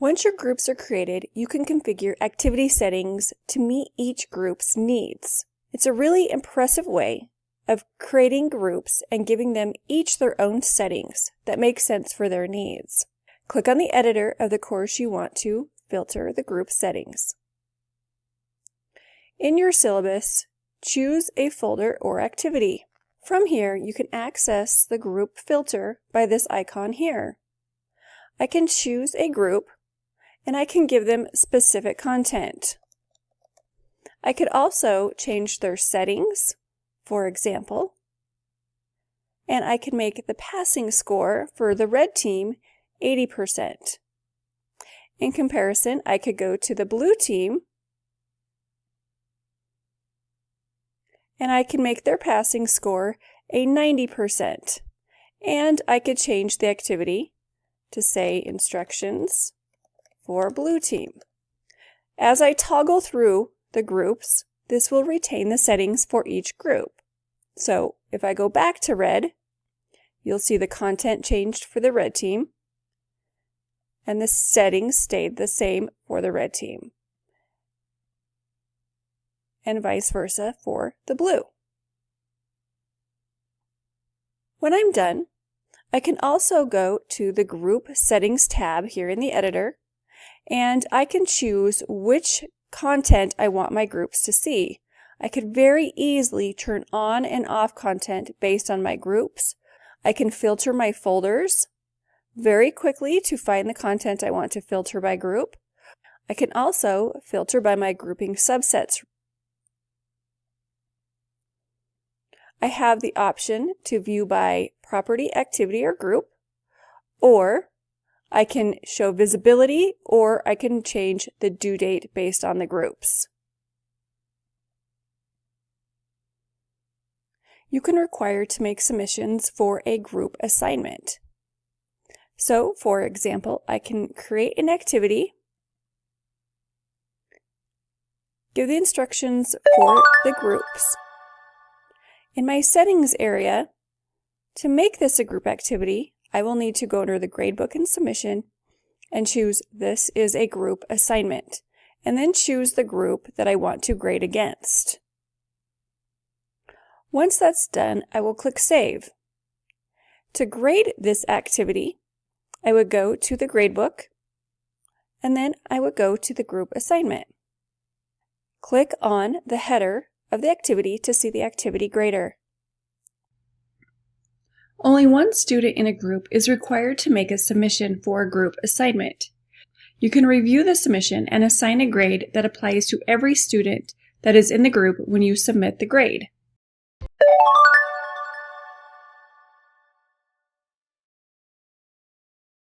Once your groups are created, you can configure activity settings to meet each group's needs. It's a really impressive way of creating groups and giving them each their own settings that make sense for their needs. Click on the editor of the course you want to filter the group settings. In your syllabus, choose a folder or activity. From here, you can access the group filter by this icon here. I can choose a group and I can give them specific content. I could also change their settings, for example, and I can make the passing score for the red team 80%. In comparison, I could go to the blue team and I can make their passing score a 90%. And I could change the activity to say instructions for blue team. As I toggle through the groups, this will retain the settings for each group. So if I go back to red, you'll see the content changed for the red team, and the settings stayed the same for the red team, and vice versa for the blue. When I'm done, I can also go to the Group Settings tab here in the editor, and I can choose which content I want my groups to see. I could very easily turn on and off content based on my groups. I can filter my folders very quickly to find the content I want to filter by group. I can also filter by my grouping subsets. I have the option to view by property, activity, or group, or I can show visibility, or I can change the due date based on the groups. You can require to make submissions for a group assignment. So, for example, I can create an activity, give the instructions for the groups. In my settings area, to make this a group activity, I will need to go under the gradebook and submission and choose this is a group assignment, and then choose the group that I want to grade against. Once that's done, I will click Save. To grade this activity, I would go to the gradebook, and then I would go to the group assignment. Click on the header of the activity to see the activity grader. Only one student in a group is required to make a submission for a group assignment. You can review the submission and assign a grade that applies to every student that is in the group when you submit the grade.